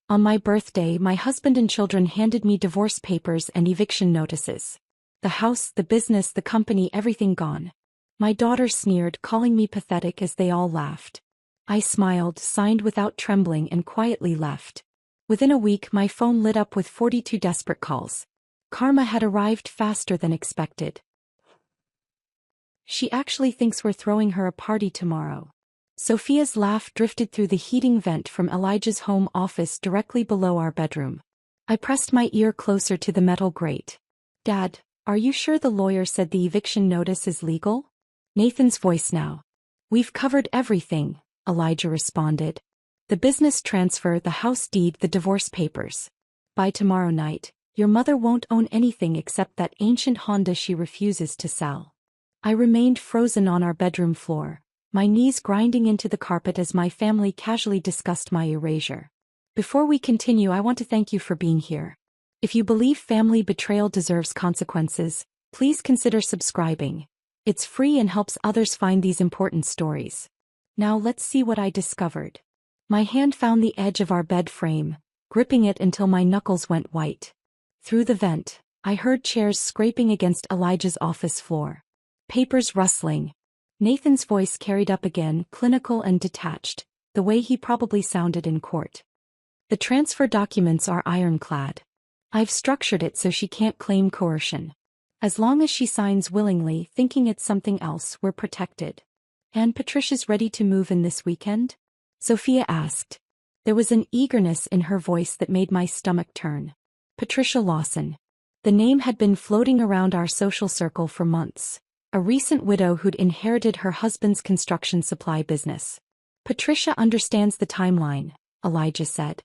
On my birthday, my husband and children handed me divorce papers and eviction notices. The house, the business, the company, everything gone. My daughter sneered, calling me pathetic as they all laughed. I smiled, signed without trembling, and quietly left. Within a week, my phone lit up with 42 desperate calls. Karma had arrived faster than expected. She actually thinks we're throwing her a party tomorrow. Sophia's laugh drifted through the heating vent from Elijah's home office directly below our bedroom. I pressed my ear closer to the metal grate. Dad, are you sure the lawyer said the eviction notice is legal? Nathan's voice now. We've covered everything, Elijah responded. The business transfer, the house deed, the divorce papers. By tomorrow night, your mother won't own anything except that ancient Honda she refuses to sell. I remained frozen on our bedroom floor, my knees grinding into the carpet as my family casually discussed my erasure. Before we continue, I want to thank you for being here. If you believe family betrayal deserves consequences, please consider subscribing. It's free and helps others find these important stories. Now let's see what I discovered. My hand found the edge of our bed frame, gripping it until my knuckles went white. Through the vent, I heard chairs scraping against Elijah's office floor. Papers rustling. Nathan's voice carried up again, clinical and detached, the way he probably sounded in court. The transfer documents are ironclad. I've structured it so she can't claim coercion. As long as she signs willingly, thinking it's something else, we're protected. And Patricia's ready to move in this weekend? Sophia asked. There was an eagerness in her voice that made my stomach turn. Patricia Lawson. The name had been floating around our social circle for months. A recent widow who'd inherited her husband's construction supply business. Patricia understands the timeline, Elijah said.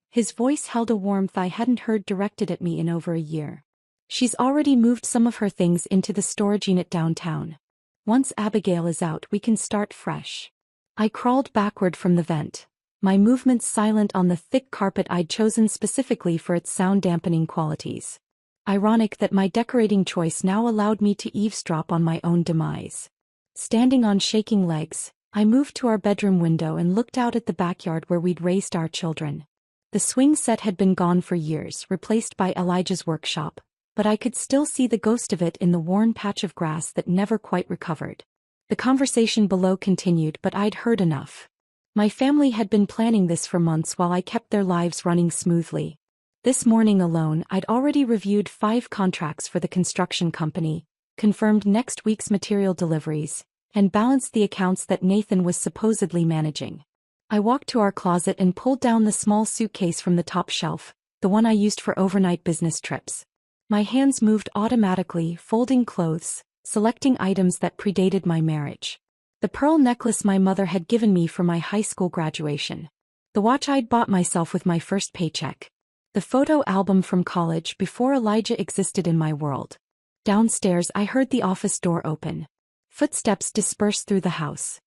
His voice held a warmth I hadn't heard directed at me in over a year. She's already moved some of her things into the storage unit downtown. Once Abigail is out, we can start fresh. I crawled backward from the vent, my movements silent on the thick carpet I'd chosen specifically for its sound-dampening qualities. Ironic that my decorating choice now allowed me to eavesdrop on my own demise. Standing on shaking legs, I moved to our bedroom window and looked out at the backyard where we'd raised our children. The swing set had been gone for years, replaced by Elijah's workshop, but I could still see the ghost of it in the worn patch of grass that never quite recovered. The conversation below continued, but I'd heard enough. My family had been planning this for months while I kept their lives running smoothly. This morning alone, I'd already reviewed 5 contracts for the construction company, confirmed next week's material deliveries, and balanced the accounts that Nathan was supposedly managing. I walked to our closet and pulled down the small suitcase from the top shelf, the one I used for overnight business trips. My hands moved automatically, folding clothes, selecting items that predated my marriage. The pearl necklace my mother had given me for my high school graduation. The watch I'd bought myself with my first paycheck. The photo album from college before Elijah existed in my world. Downstairs, I heard the office door open. Footsteps dispersed through the house.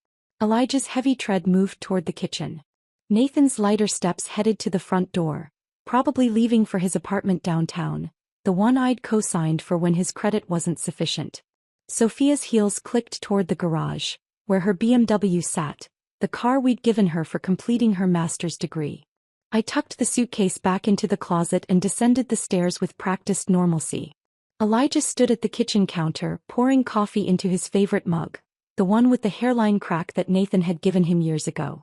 Elijah's heavy tread moved toward the kitchen. Nathan's lighter steps headed to the front door, probably leaving for his apartment downtown, the one I'd co-signed for when his credit wasn't sufficient. Sophia's heels clicked toward the garage, where her BMW sat, the car we'd given her for completing her master's degree. I tucked the suitcase back into the closet and descended the stairs with practiced normalcy. Elijah stood at the kitchen counter, pouring coffee into his favorite mug, the one with the hairline crack that Nathan had given him years ago.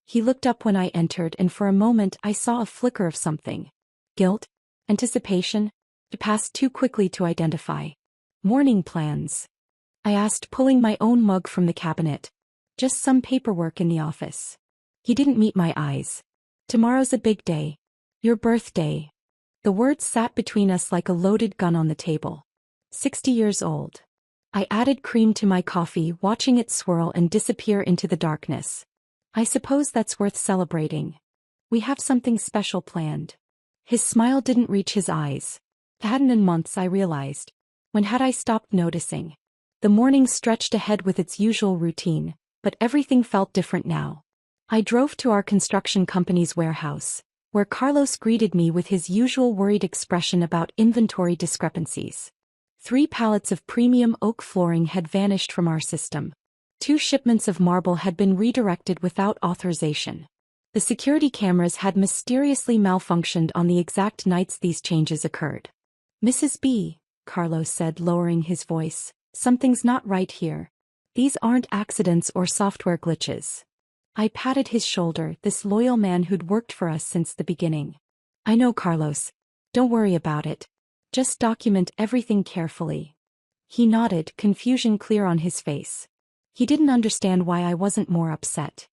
He looked up when I entered, and for a moment I saw a flicker of something. Guilt? Anticipation? It passed too quickly to identify. Morning plans? I asked, pulling my own mug from the cabinet. Just some paperwork in the office. He didn't meet my eyes. Tomorrow's a big day. Your birthday. The words sat between us like a loaded gun on the table. 60 years old. I added cream to my coffee, watching it swirl and disappear into the darkness. I suppose that's worth celebrating. We have something special planned. His smile didn't reach his eyes. It hadn't in months, I realized. When had I stopped noticing? The morning stretched ahead with its usual routine, but everything felt different now. I drove to our construction company's warehouse, where Carlos greeted me with his usual worried expression about inventory discrepancies. 3 pallets of premium oak flooring had vanished from our system. 2 shipments of marble had been redirected without authorization. The security cameras had mysteriously malfunctioned on the exact nights these changes occurred. "Mrs. B," Carlos said, lowering his voice, "something's not right here. These aren't accidents or software glitches." I patted his shoulder, this loyal man who'd worked for us since the beginning. "I know, Carlos. Don't worry about it. Just document everything carefully." He nodded, confusion clear on his face. He didn't understand why I wasn't more upset.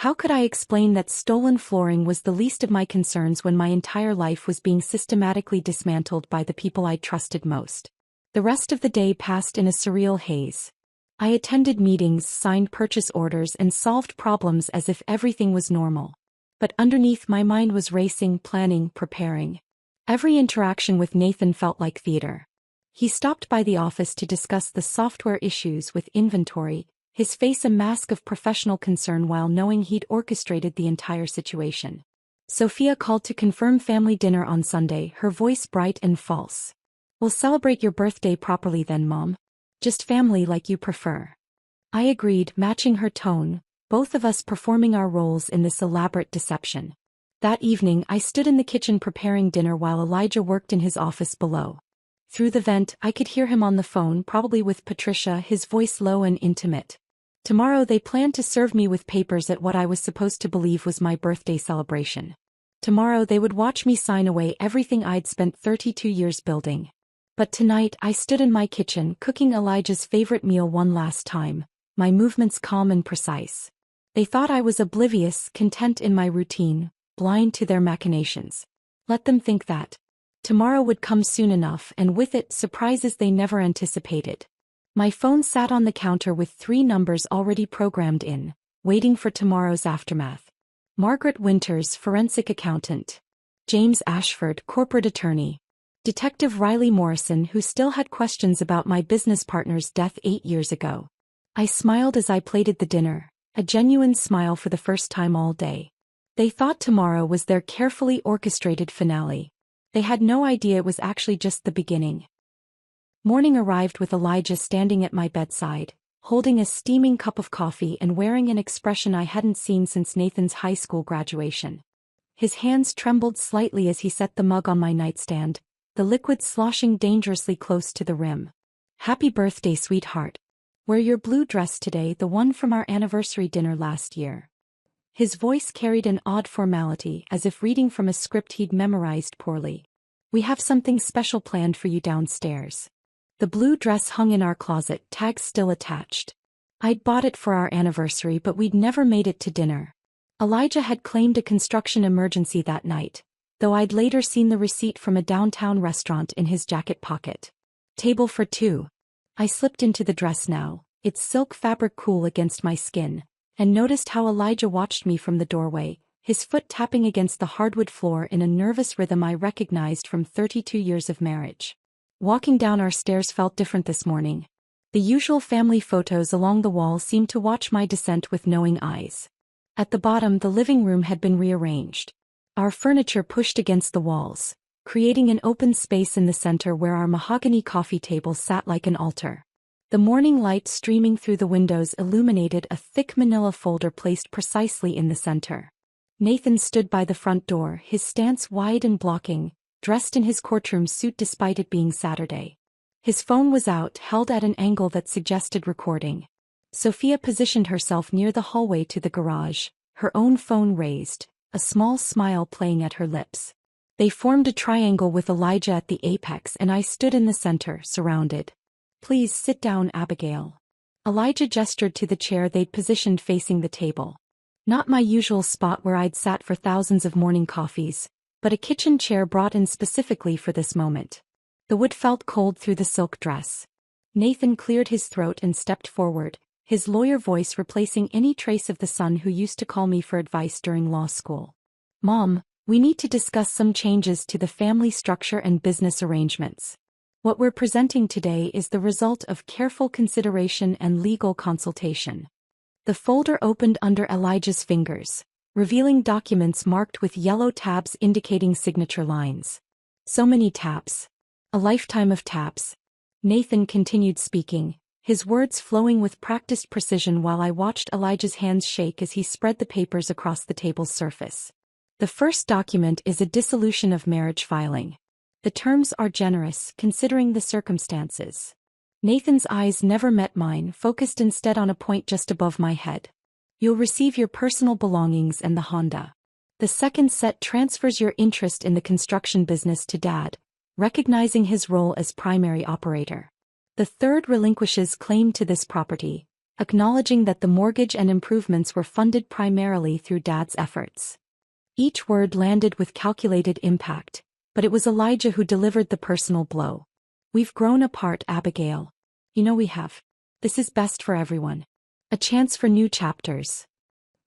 How could I explain that stolen flooring was the least of my concerns when my entire life was being systematically dismantled by the people I trusted most? The rest of the day passed in a surreal haze. I attended meetings, signed purchase orders, and solved problems as if everything was normal. But underneath, my mind was racing, planning, preparing. Every interaction with Nathan felt like theater. He stopped by the office to discuss the software issues with inventory, his face a mask of professional concern while knowing he'd orchestrated the entire situation. Sophia called to confirm family dinner on Sunday, her voice bright and false. "We'll celebrate your birthday properly then, Mom. Just family like you prefer." I agreed, matching her tone, both of us performing our roles in this elaborate deception. That evening, I stood in the kitchen preparing dinner while Elijah worked in his office below. Through the vent, I could hear him on the phone, probably with Patricia, his voice low and intimate. Tomorrow they planned to serve me with papers at what I was supposed to believe was my birthday celebration. Tomorrow they would watch me sign away everything I'd spent 32 years building. But tonight I stood in my kitchen cooking Elijah's favorite meal one last time, my movements calm and precise. They thought I was oblivious, content in my routine, blind to their machinations. Let them think that. Tomorrow would come soon enough, and with it, surprises they never anticipated. My phone sat on the counter with 3 numbers already programmed in, waiting for tomorrow's aftermath. Margaret Winters, forensic accountant. James Ashford, corporate attorney. Detective Riley Morrison, who still had questions about my business partner's death 8 years ago. I smiled as I plated the dinner, a genuine smile for the first time all day. They thought tomorrow was their carefully orchestrated finale. They had no idea it was actually just the beginning. Morning arrived with Elijah standing at my bedside, holding a steaming cup of coffee and wearing an expression I hadn't seen since Nathan's high school graduation. His hands trembled slightly as he set the mug on my nightstand, the liquid sloshing dangerously close to the rim. "Happy birthday, sweetheart. Wear your blue dress today, the one from our anniversary dinner last year." His voice carried an odd formality, as if reading from a script he'd memorized poorly. "We have something special planned for you downstairs." The blue dress hung in our closet, tags still attached. I'd bought it for our anniversary, but we'd never made it to dinner. Elijah had claimed a construction emergency that night, though I'd later seen the receipt from a downtown restaurant in his jacket pocket. "Table for 2. I slipped into the dress now, its silk fabric cool against my skin, and noticed how Elijah watched me from the doorway, his foot tapping against the hardwood floor in a nervous rhythm I recognized from 32 years of marriage. Walking down our stairs felt different this morning. The usual family photos along the wall seemed to watch my descent with knowing eyes. At the bottom, the living room had been rearranged. Our furniture pushed against the walls, creating an open space in the center where our mahogany coffee table sat like an altar. The morning light streaming through the windows illuminated a thick manila folder placed precisely in the center. Nathan stood by the front door, his stance wide and blocking, dressed in his courtroom suit despite it being Saturday. His phone was out, held at an angle that suggested recording. Sophia positioned herself near the hallway to the garage, her own phone raised, a small smile playing at her lips. They formed a triangle with Elijah at the apex, and I stood in the center, surrounded. "Please sit down, Abigail." Elijah gestured to the chair they'd positioned facing the table. Not my usual spot where I'd sat for thousands of morning coffees, but a kitchen chair brought in specifically for this moment. The wood felt cold through the silk dress. Nathan cleared his throat and stepped forward, his lawyer voice replacing any trace of the son who used to call me for advice during law school. "Mom, we need to discuss some changes to the family structure and business arrangements. What we're presenting today is the result of careful consideration and legal consultation." The folder opened under Elijah's fingers, revealing documents marked with yellow tabs indicating signature lines. So many tabs. A lifetime of tabs. Nathan continued speaking, his words flowing with practiced precision while I watched Elijah's hands shake as he spread the papers across the table's surface. The first document is a dissolution of marriage filing. The terms are generous, considering the circumstances. Nathan's eyes never met mine, focused instead on a point just above my head. You'll receive your personal belongings and the Honda. The second set transfers your interest in the construction business to Dad, recognizing his role as primary operator. The third relinquishes claim to this property, acknowledging that the mortgage and improvements were funded primarily through Dad's efforts. Each word landed with calculated impact, but it was Elijah who delivered the personal blow. We've grown apart, Abigail. You know we have. This is best for everyone. A chance for new chapters.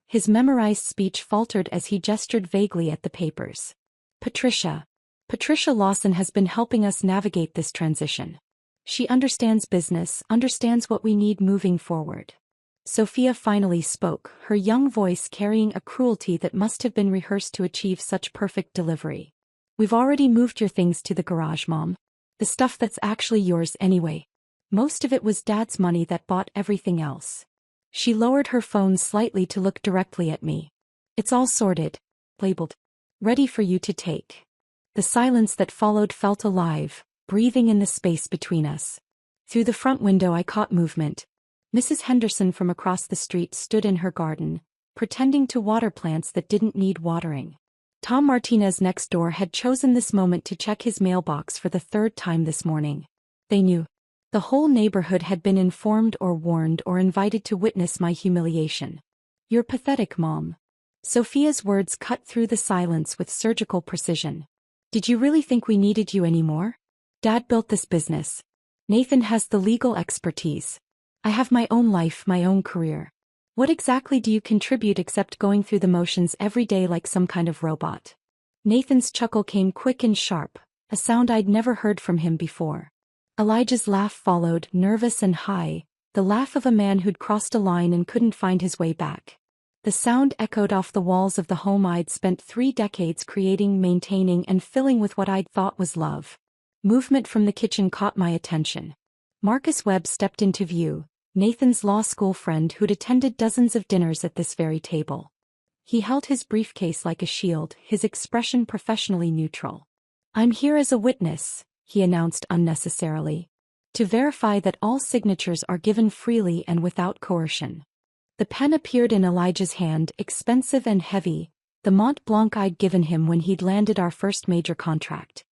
His memorized speech faltered as he gestured vaguely at the papers. Patricia Lawson has been helping us navigate this transition. She understands business, understands what we need moving forward. Sophia finally spoke, her young voice carrying a cruelty that must have been rehearsed to achieve such perfect delivery. We've already moved your things to the garage, Mom. The stuff that's actually yours anyway. Most of it was Dad's money that bought everything else. She lowered her phone slightly to look directly at me. It's all sorted, labeled, ready for you to take. The silence that followed felt alive, breathing in the space between us. Through the front window I caught movement. Mrs. Henderson from across the street stood in her garden, pretending to water plants that didn't need watering. Tom Martinez next door had chosen this moment to check his mailbox for the third time this morning. They knew. The whole neighborhood had been informed or warned or invited to witness my humiliation. You're pathetic, Mom. Sophia's words cut through the silence with surgical precision. Did you really think we needed you anymore? Dad built this business. Nathan has the legal expertise. I have my own life, my own career. What exactly do you contribute except going through the motions every day like some kind of robot? Nathan's chuckle came quick and sharp, a sound I'd never heard from him before. Elijah's laugh followed, nervous and high, the laugh of a man who'd crossed a line and couldn't find his way back. The sound echoed off the walls of the home I'd spent 3 decades creating, maintaining, and filling with what I'd thought was love. Movement from the kitchen caught my attention. Marcus Webb stepped into view, Nathan's law school friend who'd attended dozens of dinners at this very table. He held his briefcase like a shield, his expression professionally neutral. I'm here as a witness, he announced unnecessarily, to verify that all signatures are given freely and without coercion. The pen appeared in Elijah's hand, expensive and heavy, the Mont Blanc I'd given him when he'd landed our first major contract.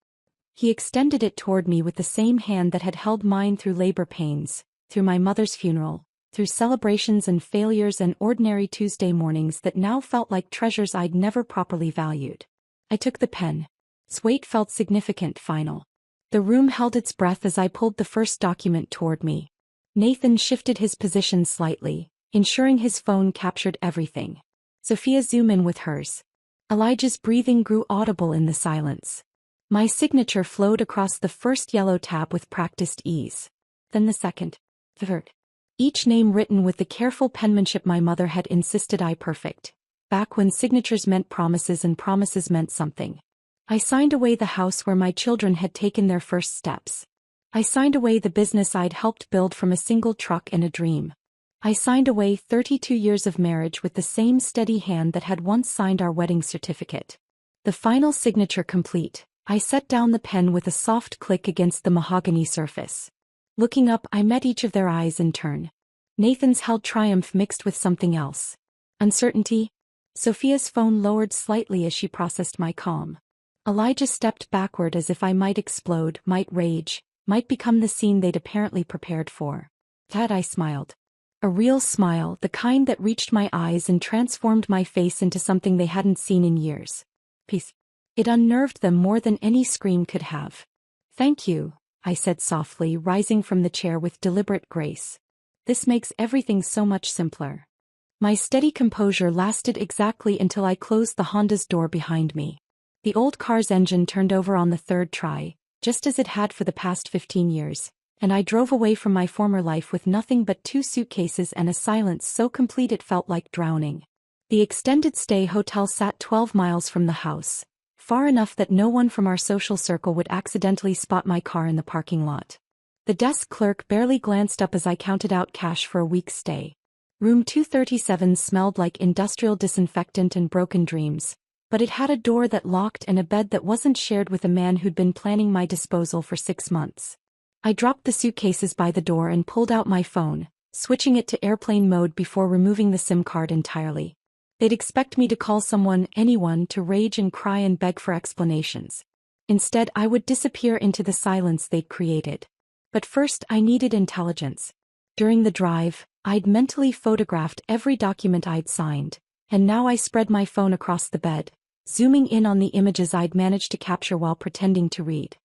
He extended it toward me with the same hand that had held mine through labor pains, through my mother's funeral, through celebrations and failures and ordinary Tuesday mornings that now felt like treasures I'd never properly valued. I took the pen. Its weight felt significant, final. The room held its breath as I pulled the first document toward me. Nathan shifted his position slightly, ensuring his phone captured everything. Sophia zoomed in with hers. Elijah's breathing grew audible in the silence. My signature flowed across the first yellow tab with practiced ease. Then the second. The third. Each name written with the careful penmanship my mother had insisted I perfect. Back when signatures meant promises and promises meant something. I signed away the house where my children had taken their first steps. I signed away the business I'd helped build from a single truck and a dream. I signed away 32 years of marriage with the same steady hand that had once signed our wedding certificate. The final signature complete, I set down the pen with a soft click against the mahogany surface. Looking up, I met each of their eyes in turn. Nathan's held triumph mixed with something else. Uncertainty? Sophia's phone lowered slightly as she processed my calm. Elijah stepped backward as if I might explode, might rage, might become the scene they'd apparently prepared for. That I smiled. A real smile, the kind that reached my eyes and transformed my face into something they hadn't seen in years. Peace. It unnerved them more than any scream could have. Thank you, I said softly, rising from the chair with deliberate grace. This makes everything so much simpler. My steady composure lasted exactly until I closed the Honda's door behind me. The old car's engine turned over on the third try, just as it had for the past 15 years, and I drove away from my former life with nothing but 2 suitcases and a silence so complete it felt like drowning. The extended stay hotel sat 12 miles from the house, far enough that no one from our social circle would accidentally spot my car in the parking lot. The desk clerk barely glanced up as I counted out cash for a week's stay. Room 237 smelled like industrial disinfectant and broken dreams, but it had a door that locked and a bed that wasn't shared with a man who'd been planning my disposal for 6 months. I dropped the suitcases by the door and pulled out my phone, switching it to airplane mode before removing the SIM card entirely. They'd expect me to call someone, anyone, to rage and cry and beg for explanations. Instead, I would disappear into the silence they'd created. But first, I needed intelligence. During the drive, I'd mentally photographed every document I'd signed, and now I spread my phone across the bed, zooming in on the images I'd managed to capture while pretending to read.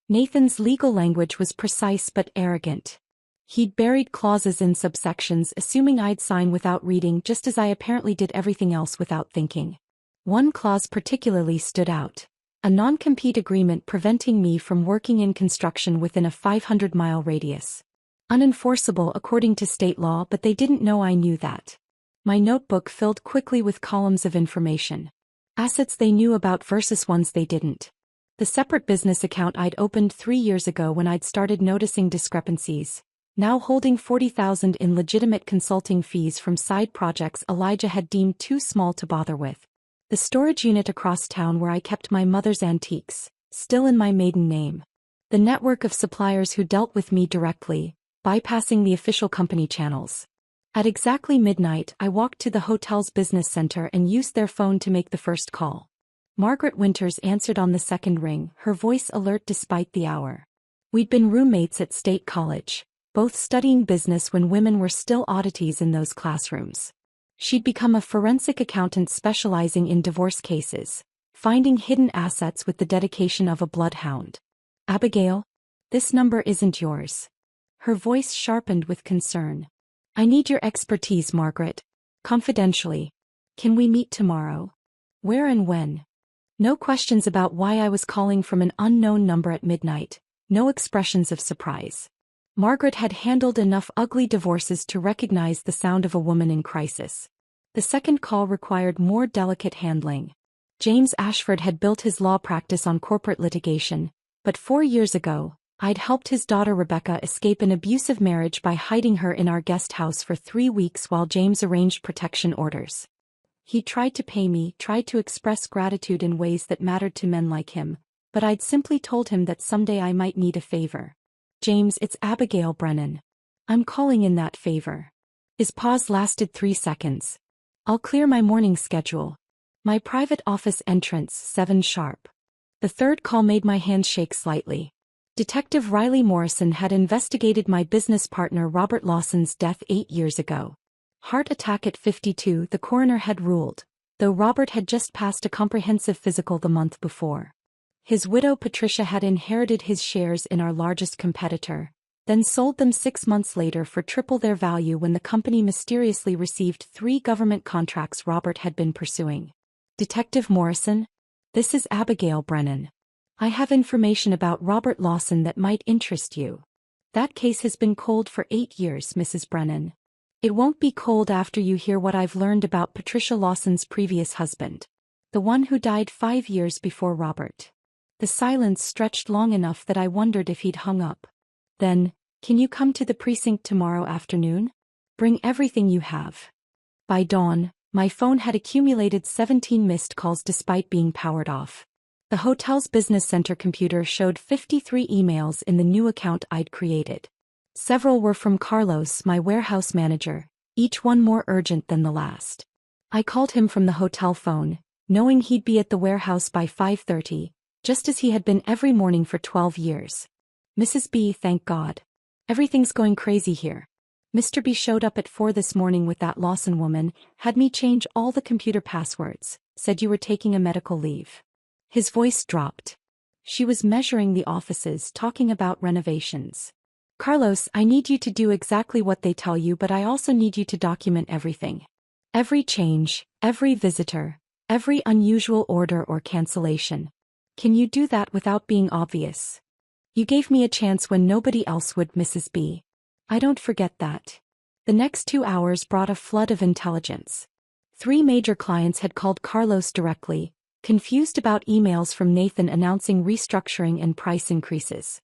Nathan's legal language was precise but arrogant. He'd buried clauses in subsections assuming I'd sign without reading, just as I apparently did everything else without thinking. One clause particularly stood out. A non-compete agreement preventing me from working in construction within a 500-mile radius. Unenforceable according to state law, but they didn't know I knew that. My notebook filled quickly with columns of information. Assets they knew about versus ones they didn't. The separate business account I'd opened 3 years ago when I'd started noticing discrepancies, now holding $40,000 in legitimate consulting fees from side projects Elijah had deemed too small to bother with. The storage unit across town where I kept my mother's antiques, still in my maiden name. The network of suppliers who dealt with me directly, bypassing the official company channels. At exactly midnight, I walked to the hotel's business center and used their phone to make the first call. Margaret Winters answered on the second ring, her voice alert despite the hour. We'd been roommates at State College, both studying business when women were still oddities in those classrooms. She'd become a forensic accountant specializing in divorce cases, finding hidden assets with the dedication of a bloodhound. Abigail? This number isn't yours. Her voice sharpened with concern. I need your expertise, Margaret. Confidentially. Can we meet tomorrow? Where and when? No questions about why I was calling from an unknown number at midnight, no expressions of surprise. Margaret had handled enough ugly divorces to recognize the sound of a woman in crisis. The second call required more delicate handling. James Ashford had built his law practice on corporate litigation, but 4 years ago, I'd helped his daughter Rebecca escape an abusive marriage by hiding her in our guest house for 3 weeks while James arranged protection orders. He tried to pay me, tried to express gratitude in ways that mattered to men like him, but I'd simply told him that someday I might need a favor. James, it's Abigail Brennan. I'm calling in that favor. His pause lasted 3 seconds. I'll clear my morning schedule. My private office entrance, 7 sharp. The third call made my hands shake slightly. Detective Riley Morrison had investigated my business partner Robert Lawson's death 8 years ago. Heart attack at 52, the coroner had ruled, though Robert had just passed a comprehensive physical the month before. His widow Patricia had inherited his shares in our largest competitor, then sold them 6 months later for triple their value when the company mysteriously received 3 government contracts Robert had been pursuing. Detective Morrison? This is Abigail Brennan. I have information about Robert Lawson that might interest you. That case has been cold for 8 years, Mrs. Brennan. It won't be cold after you hear what I've learned about Patricia Lawson's previous husband. The one who died 5 years before Robert. The silence stretched long enough that I wondered if he'd hung up. Then, can you come to the precinct tomorrow afternoon? Bring everything you have. By dawn, my phone had accumulated 17 missed calls despite being powered off. The hotel's business center computer showed 53 emails in the new account I'd created. Several were from Carlos, my warehouse manager, each one more urgent than the last. I called him from the hotel phone, knowing he'd be at the warehouse by 5:30, just as he had been every morning for 12 years. Mrs. B, thank God. Everything's going crazy here. Mr. B showed up at 4 this morning with that Lawson woman, had me change all the computer passwords, said you were taking a medical leave. His voice dropped. She was measuring the offices, talking about renovations. Carlos, I need you to do exactly what they tell you, but I also need you to document everything. Every change, every visitor, every unusual order or cancellation. Can you do that without being obvious? You gave me a chance when nobody else would, Mrs. B. I don't forget that. The next 2 hours brought a flood of intelligence. 3 major clients had called Carlos directly, confused about emails from Nathan announcing restructuring and price increases.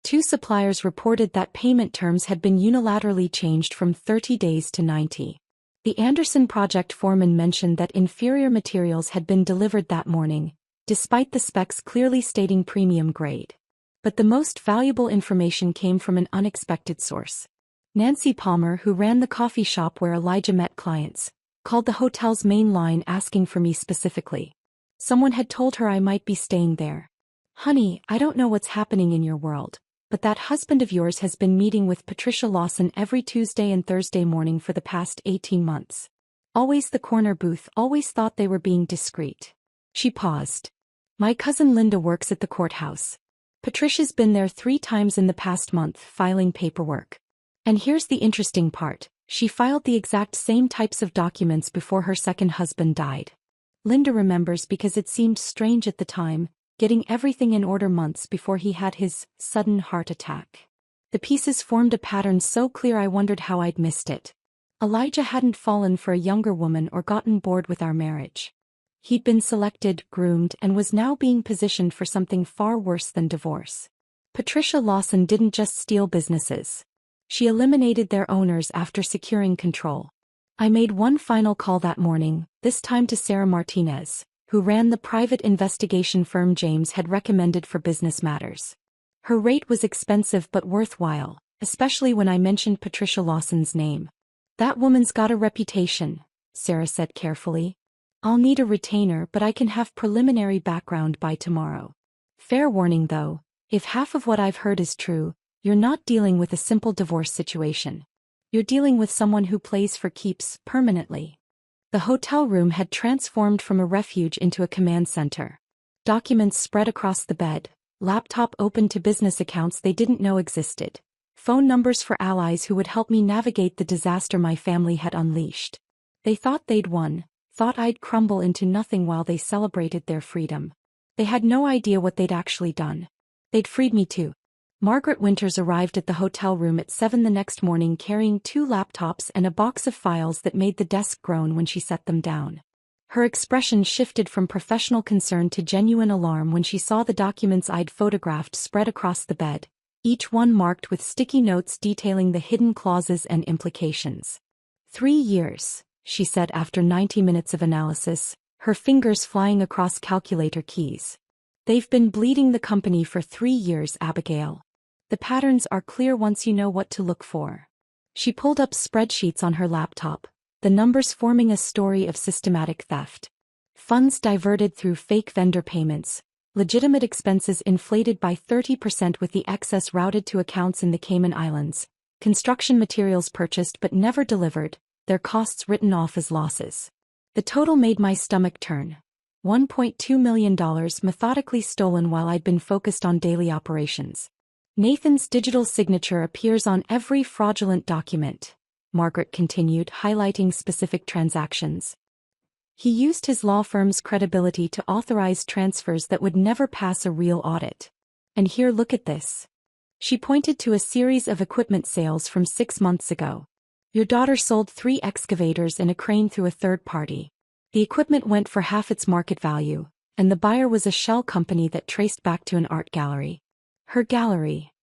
Two suppliers reported that payment terms had been unilaterally changed from 30 days to 90. The Anderson project foreman mentioned that inferior materials had been delivered that morning, despite the specs clearly stating premium grade. But the most valuable information came from an unexpected source. Nancy Palmer, who ran the coffee shop where Elijah met clients, called the hotel's main line asking for me specifically. Someone had told her I might be staying there. "Honey, I don't know what's happening in your world, but that husband of yours has been meeting with Patricia Lawson every Tuesday and Thursday morning for the past 18 months. Always the corner booth, always thought they were being discreet." She paused. "My cousin Linda works at the courthouse. Patricia's been there 3 times in the past month filing paperwork. And here's the interesting part, she filed the exact same types of documents before her second husband died. Linda remembers because it seemed strange at the time, getting everything in order months before he had his sudden heart attack. The pieces formed a pattern so clear I wondered how I'd missed it. Elijah hadn't fallen for a younger woman or gotten bored with our marriage. He'd been selected, groomed, and was now being positioned for something far worse than divorce. Patricia Lawson didn't just steal businesses. She eliminated their owners after securing control. I made one final call that morning, this time to Sarah Martinez, who ran the private investigation firm James had recommended for business matters. Her rate was expensive but worthwhile, especially when I mentioned Patricia Lawson's name. "That woman's got a reputation," Sarah said carefully. "I'll need a retainer, but I can have preliminary background by tomorrow. Fair warning though, if half of what I've heard is true, you're not dealing with a simple divorce situation. You're dealing with someone who plays for keeps permanently." The hotel room had transformed from a refuge into a command center. Documents spread across the bed, laptop open to business accounts they didn't know existed, phone numbers for allies who would help me navigate the disaster my family had unleashed. They thought they'd won, thought I'd crumble into nothing while they celebrated their freedom. They had no idea what they'd actually done. They'd freed me too. Margaret Winters arrived at the hotel room at 7 the next morning carrying 2 laptops and a box of files that made the desk groan when she set them down. Her expression shifted from professional concern to genuine alarm when she saw the documents I'd photographed spread across the bed, each one marked with sticky notes detailing the hidden clauses and implications. 3 years, she said after 90 minutes of analysis, her fingers flying across calculator keys. "They've been bleeding the company for 3 years, Abigail. The patterns are clear once you know what to look for." She pulled up spreadsheets on her laptop, the numbers forming a story of systematic theft. Funds diverted through fake vendor payments, legitimate expenses inflated by 30% with the excess routed to accounts in the Cayman Islands, construction materials purchased but never delivered, their costs written off as losses. The total made my stomach turn. $1.2 million methodically stolen while I'd been focused on daily operations. "Nathan's digital signature appears on every fraudulent document," Margaret continued, highlighting specific transactions. "He used his law firm's credibility to authorize transfers that would never pass a real audit. And here, look at this." She pointed to a series of equipment sales from 6 months ago. "Your daughter sold 3 excavators and a crane through a third party. The equipment went for half its market value, and the buyer was a shell company that traced back to an art gallery. Her gallery.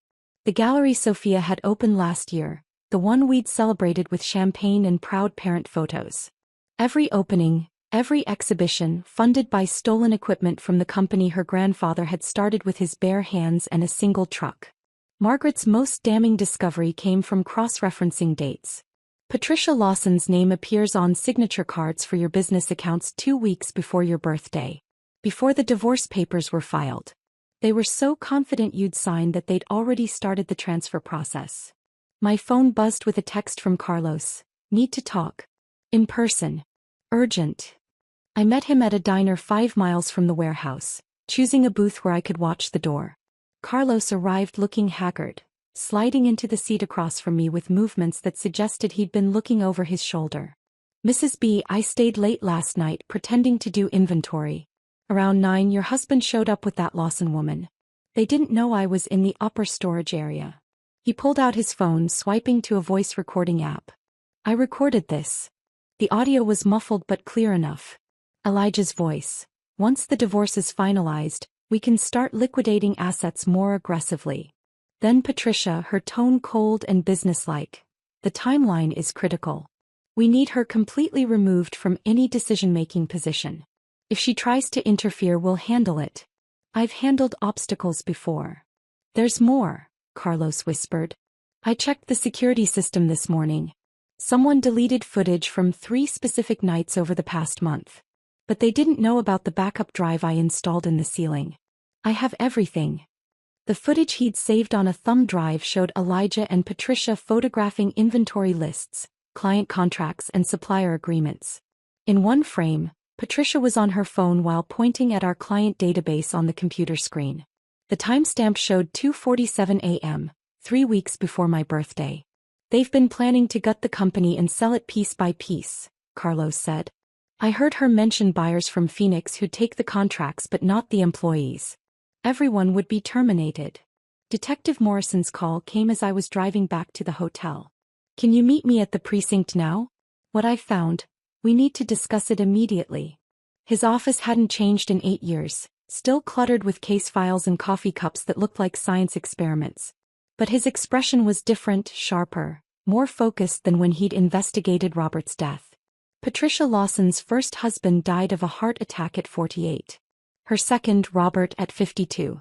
The gallery Sophia had opened last year, the one we'd celebrated with champagne and proud parent photos. Every opening, every exhibition funded by stolen equipment from the company her grandfather had started with his bare hands and a single truck." Margaret's most damning discovery came from cross-referencing dates. "Patricia Lawson's name appears on signature cards for your business accounts 2 weeks before your birthday. Before the divorce papers were filed. They were so confident you'd sign that they'd already started the transfer process." My phone buzzed with a text from Carlos. "Need to talk. In person. Urgent." I met him at a diner 5 miles from the warehouse, choosing a booth where I could watch the door. Carlos arrived looking haggard, sliding into the seat across from me with movements that suggested he'd been looking over his shoulder. "Mrs. B, I stayed late last night pretending to do inventory. Around 9 your husband showed up with that Lawson woman. They didn't know I was in the upper storage area." He pulled out his phone, swiping to a voice recording app. "I recorded this." The audio was muffled but clear enough. Elijah's voice. "Once the divorce is finalized, we can start liquidating assets more aggressively. Then Patricia, her tone cold and businesslike. The timeline is critical. We need her completely removed from any decision-making position. If she tries to interfere, we'll handle it. I've handled obstacles before. There's more, Carlos whispered. I checked the security system this morning. Someone deleted footage from 3 specific nights over the past month. But they didn't know about the backup drive I installed in the ceiling. I have everything. The footage he'd saved on a thumb drive showed Elijah and Patricia photographing inventory lists, client contracts and supplier agreements. In one frame, Patricia was on her phone while pointing at our client database on the computer screen. The timestamp showed 2:47 a.m., 3 weeks before my birthday. They've been planning to gut the company and sell it piece by piece, Carlos said. I heard her mention buyers from Phoenix who'd take the contracts but not the employees. Everyone would be terminated. Detective Morrison's call came as I was driving back to the hotel. Can you meet me at the precinct now? What I found, we need to discuss it immediately. His office hadn't changed in 8 years, still cluttered with case files and coffee cups that looked like science experiments. But his expression was different, sharper, more focused than when he'd investigated Robert's death. Patricia Lawson's first husband died of a heart attack at 48. Her second, Robert, at 52.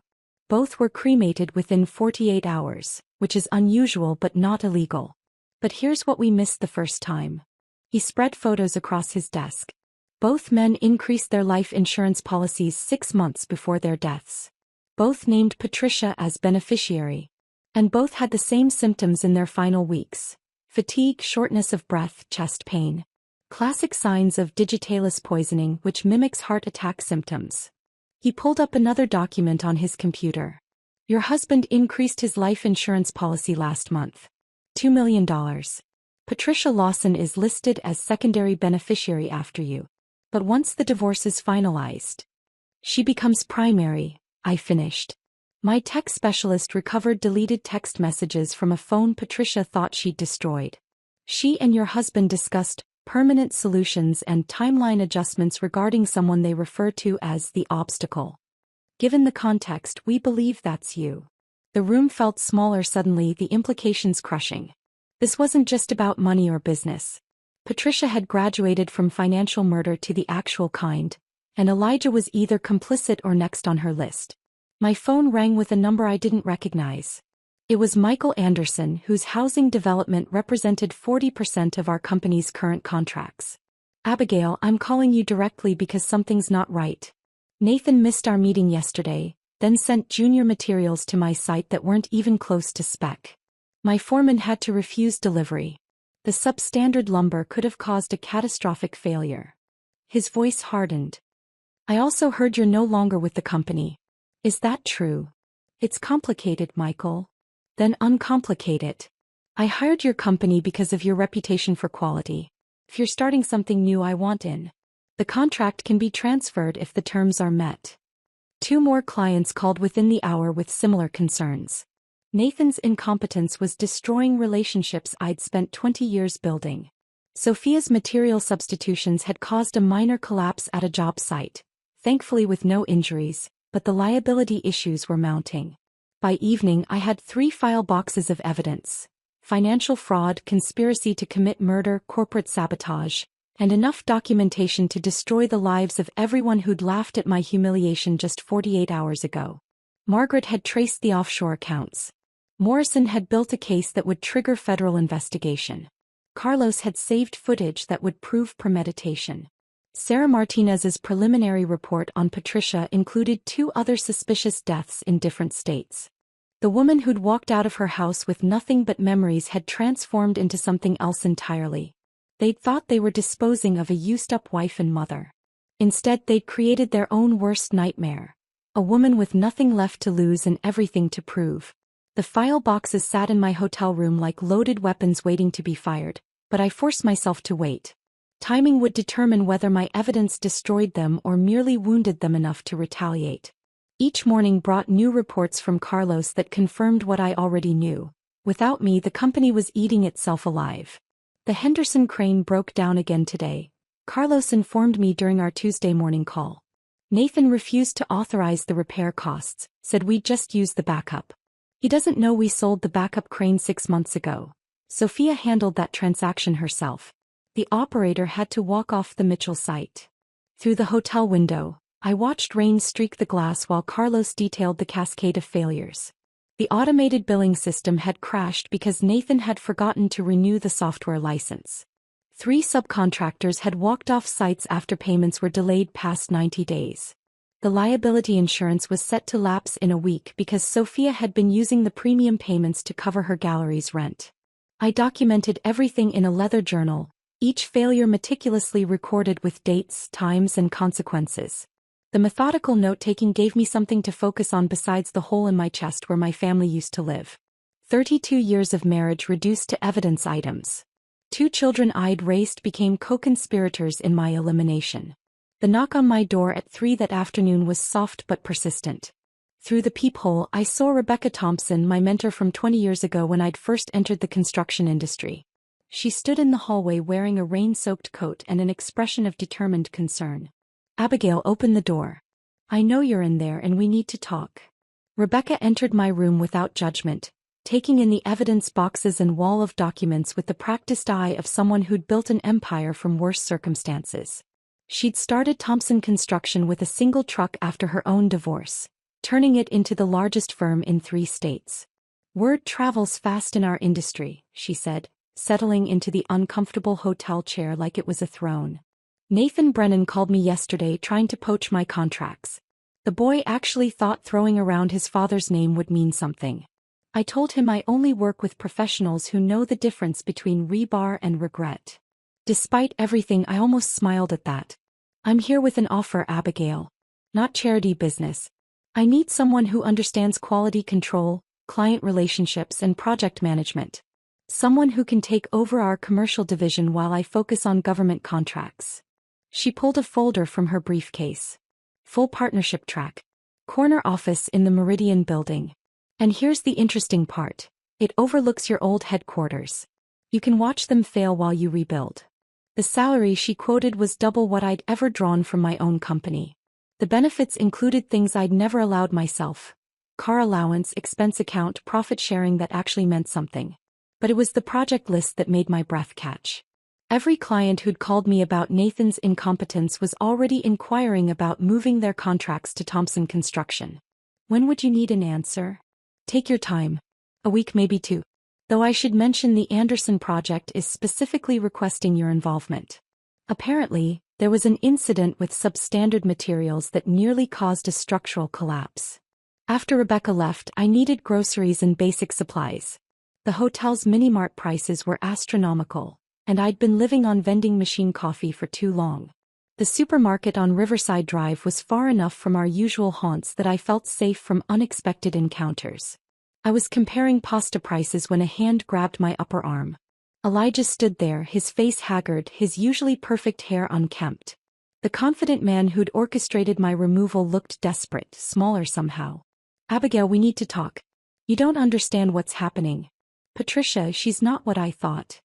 Both were cremated within 48 hours, which is unusual but not illegal. But here's what we missed the first time. He spread photos across his desk. Both men increased their life insurance policies 6 months before their deaths. Both named Patricia as beneficiary. And both had the same symptoms in their final weeks: fatigue, shortness of breath, chest pain. Classic signs of digitalis poisoning, which mimics heart attack symptoms. He pulled up another document on his computer. Your husband increased his life insurance policy last month. $2 million. Patricia Lawson is listed as secondary beneficiary after you. But once the divorce is finalized, she becomes primary, I finished. My tech specialist recovered deleted text messages from a phone Patricia thought she'd destroyed. She and your husband discussed permanent solutions and timeline adjustments regarding someone they refer to as the obstacle. Given the context, we believe that's you. The room felt smaller suddenly, the implications crushing. This wasn't just about money or business. Patricia had graduated from financial murder to the actual kind, and Elijah was either complicit or next on her list. My phone rang with a number I didn't recognize. It was Michael Anderson, whose housing development represented 40% of our company's current contracts. Abigail, I'm calling you directly because something's not right. Nathan missed our meeting yesterday, then sent junior materials to my site that weren't even close to spec. My foreman had to refuse delivery. The substandard lumber could have caused a catastrophic failure. His voice hardened. I also heard you're no longer with the company. Is that true? It's complicated, Michael. Then uncomplicate it. I hired your company because of your reputation for quality. If you're starting something new, I want in. The contract can be transferred if the terms are met. 2 more clients called within the hour with similar concerns. Nathan's incompetence was destroying relationships I'd spent 20 years building. Sophia's material substitutions had caused a minor collapse at a job site, thankfully with no injuries, but the liability issues were mounting. By evening, I had 3 file boxes of evidence: financial fraud, conspiracy to commit murder, corporate sabotage, and enough documentation to destroy the lives of everyone who'd laughed at my humiliation just 48 hours ago. Margaret had traced the offshore accounts. Morrison had built a case that would trigger federal investigation. Carlos had saved footage that would prove premeditation. Sarah Martinez's preliminary report on Patricia included 2 other suspicious deaths in different states. The woman who'd walked out of her house with nothing but memories had transformed into something else entirely. They'd thought they were disposing of a used-up wife and mother. Instead, they'd created their own worst nightmare. A woman with nothing left to lose and everything to prove. The file boxes sat in my hotel room like loaded weapons waiting to be fired, but I forced myself to wait. Timing would determine whether my evidence destroyed them or merely wounded them enough to retaliate. Each morning brought new reports from Carlos that confirmed what I already knew. Without me, the company was eating itself alive. The Henderson crane broke down again today, Carlos informed me during our Tuesday morning call. Nathan refused to authorize the repair costs, said we'd just use the backup. He doesn't know we sold the backup crane 6 months ago. Sophia handled that transaction herself. The operator had to walk off the Mitchell site. Through the hotel window, I watched rain streak the glass while Carlos detailed the cascade of failures. The automated billing system had crashed because Nathan had forgotten to renew the software license. 3 subcontractors had walked off sites after payments were delayed past 90 days. The liability insurance was set to lapse in a week because Sophia had been using the premium payments to cover her gallery's rent. I documented everything in a leather journal, each failure meticulously recorded with dates, times, and consequences. The methodical note-taking gave me something to focus on besides the hole in my chest where my family used to live. 32 years of marriage reduced to evidence items. 2 children I'd raised became co-conspirators in my elimination. The knock on my door at 3 that afternoon was soft but persistent. Through the peephole I saw Rebecca Thompson, my mentor from 20 years ago when I'd first entered the construction industry. She stood in the hallway wearing a rain-soaked coat and an expression of determined concern. "Abigail, open the door. I know you're in there and we need to talk." Rebecca entered my room without judgment, taking in the evidence boxes and wall of documents with the practiced eye of someone who'd built an empire from worse circumstances. She'd started Thompson Construction with a single truck after her own divorce, turning it into the largest firm in 3 states. "Word travels fast in our industry," she said, settling into the uncomfortable hotel chair like it was a throne. "Nathan Brennan called me yesterday trying to poach my contracts. The boy actually thought throwing around his father's name would mean something. I told him I only work with professionals who know the difference between rebar and regret. Despite everything, I almost smiled at that. I'm here with an offer, Abigail. Not charity business. I need someone who understands quality control, client relationships, and project management. Someone who can take over our commercial division while I focus on government contracts." She pulled a folder from her briefcase. "Full partnership track. Corner office in the Meridian building. And here's the interesting part. It overlooks your old headquarters. You can watch them fail while you rebuild." The salary she quoted was double what I'd ever drawn from my own company. The benefits included things I'd never allowed myself. Car allowance, expense account, profit sharing that actually meant something. But it was the project list that made my breath catch. Every client who'd called me about Nathan's incompetence was already inquiring about moving their contracts to Thompson Construction. "When would you need an answer?" "Take your time. A week, maybe 2. Though I should mention the Anderson project is specifically requesting your involvement. Apparently, there was an incident with substandard materials that nearly caused a structural collapse. After Rebecca left, I needed groceries and basic supplies. The hotel's mini-mart prices were astronomical, and I'd been living on vending machine coffee for too long. The supermarket on Riverside Drive was far enough from our usual haunts that I felt safe from unexpected encounters. I was comparing pasta prices when a hand grabbed my upper arm. Elijah stood there, his face haggard, his usually perfect hair unkempt. The confident man who'd orchestrated my removal looked desperate, smaller somehow. "Abigail, we need to talk. You don't understand what's happening. Patricia, she's not what I thought."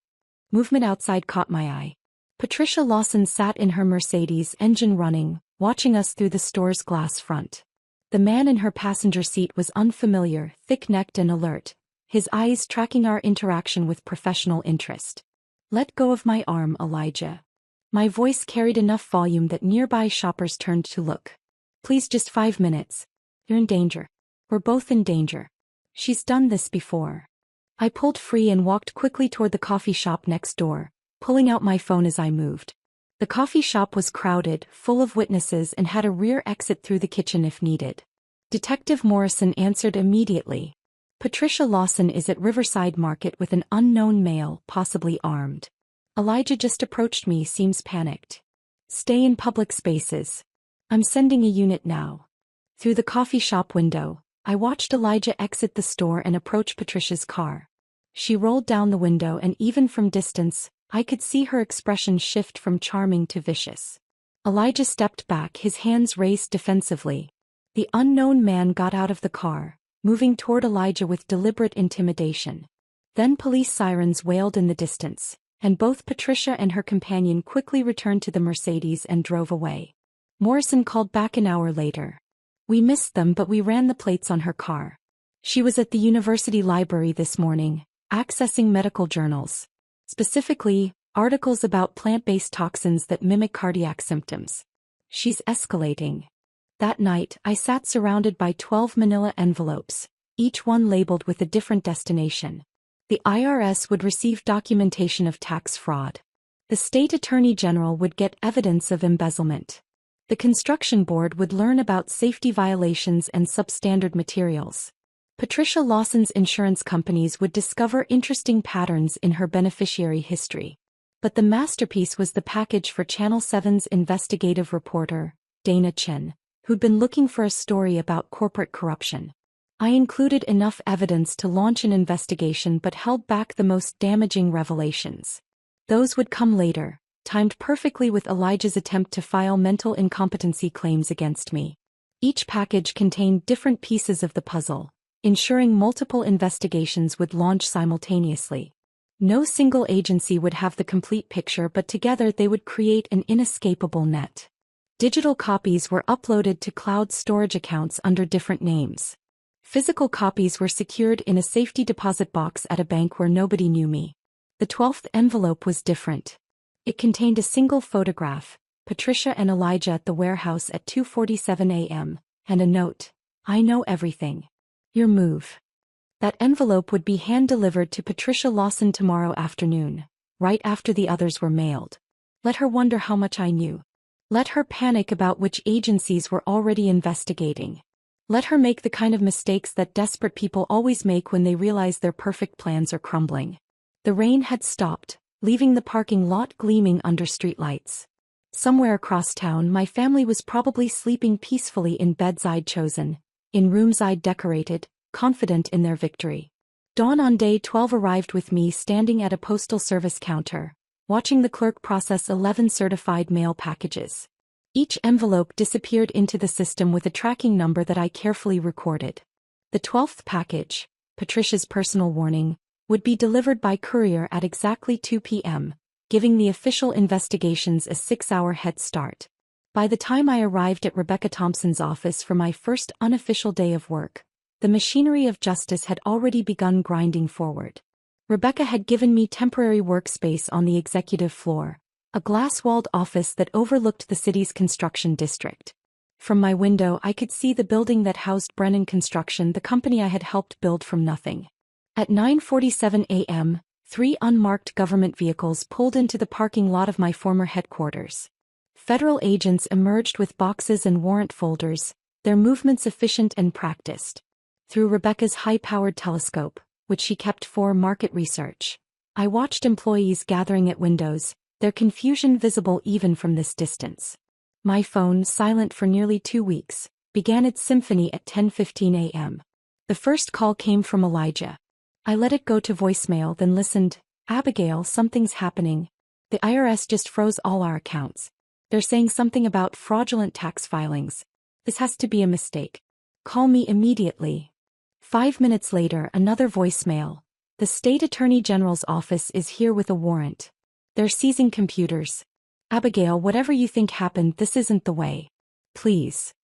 Movement outside caught my eye. Patricia Lawson sat in her Mercedes, engine running, watching us through the store's glass front. The man in her passenger seat was unfamiliar, thick-necked and alert, his eyes tracking our interaction with professional interest. "Let go of my arm, Elijah." My voice carried enough volume that nearby shoppers turned to look. "Please, just 5 minutes. You're in danger. We're both in danger. She's done this before." I pulled free and walked quickly toward the coffee shop next door, pulling out my phone as I moved. The coffee shop was crowded, full of witnesses, and had a rear exit through the kitchen if needed. Detective Morrison answered immediately. "Patricia Lawson is at Riverside Market with an unknown male, possibly armed. Elijah just approached me, seems panicked. Stay in public spaces. I'm sending a unit now." Through the coffee shop window, I watched Elijah exit the store and approach Patricia's car. She rolled down the window and even from distance, I could see her expression shift from charming to vicious. Elijah stepped back, his hands raised defensively. The unknown man got out of the car, moving toward Elijah with deliberate intimidation. Then police sirens wailed in the distance, and both Patricia and her companion quickly returned to the Mercedes and drove away. Morrison called back an hour later. "We missed them, but we ran the plates on her car. She was at the university library this morning, accessing medical journals. Specifically, articles about plant-based toxins that mimic cardiac symptoms. She's escalating. That night, I sat surrounded by 12 manila envelopes, each one labeled with a different destination. The IRS would receive documentation of tax fraud. The state attorney general would get evidence of embezzlement. The construction board would learn about safety violations and substandard materials. Patricia Lawson's insurance companies would discover interesting patterns in her beneficiary history. But the masterpiece was the package for Channel 7's investigative reporter, Dana Chen, who'd been looking for a story about corporate corruption. I included enough evidence to launch an investigation but held back the most damaging revelations. Those would come later, timed perfectly with Elijah's attempt to file mental incompetency claims against me. Each package contained different pieces of the puzzle, ensuring multiple investigations would launch simultaneously. No single agency would have the complete picture, but together they would create an inescapable net. Digital copies were uploaded to cloud storage accounts under different names. Physical copies were secured in a safety deposit box at a bank where nobody knew me. The 12th envelope was different. It contained a single photograph, Patricia and Elijah at the warehouse at 2:47 a.m., and a note, "I know everything. Your move." That envelope would be hand-delivered to Patricia Lawson tomorrow afternoon, right after the others were mailed. Let her wonder how much I knew. Let her panic about which agencies were already investigating. Let her make the kind of mistakes that desperate people always make when they realize their perfect plans are crumbling. The rain had stopped, leaving the parking lot gleaming under streetlights. Somewhere across town, my family was probably sleeping peacefully in beds I'd chosen, in rooms I'd decorated, confident in their victory. Dawn on day 12 arrived with me standing at a postal service counter, watching the clerk process 11 certified mail packages. Each envelope disappeared into the system with a tracking number that I carefully recorded. The 12th package, Patricia's personal warning, would be delivered by courier at exactly 2 p.m., giving the official investigations a 6-hour head start. By the time I arrived at Rebecca Thompson's office for my first unofficial day of work, the machinery of justice had already begun grinding forward. Rebecca had given me temporary workspace on the executive floor, a glass-walled office that overlooked the city's construction district. From my window I could see the building that housed Brennan Construction, the company I had helped build from nothing. At 9:47 a.m., 3 unmarked government vehicles pulled into the parking lot of my former headquarters. Federal agents emerged with boxes and warrant folders, their movements efficient and practiced. Through Rebecca's high-powered telescope, which she kept for market research, I watched employees gathering at windows, their confusion visible even from this distance. My phone, silent for nearly 2 weeks, began its symphony at 10:15 a.m. The first call came from Elijah. I let it go to voicemail, then listened. "Abigail, something's happening. The IRS just froze all our accounts. They're saying something about fraudulent tax filings. This has to be a mistake. Call me immediately." 5 minutes later, another voicemail. "The state attorney general's office is here with a warrant. They're seizing computers. Abigail, whatever you think happened, this isn't the way. Please."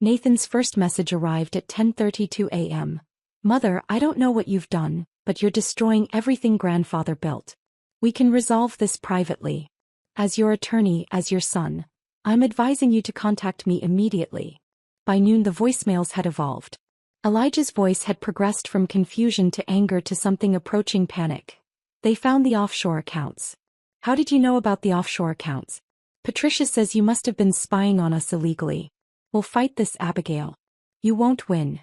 Nathan's first message arrived at 10:32 a.m. "Mother, I don't know what you've done, but you're destroying everything grandfather built. We can resolve this privately. As your attorney, as your son, I'm advising you to contact me immediately." By noon the voicemails had evolved. Elijah's voice had progressed from confusion to anger to something approaching panic. "They found the offshore accounts." "How did you know about the offshore accounts?" "Patricia says you must have been spying on us illegally. We'll fight this, Abigail. You won't win."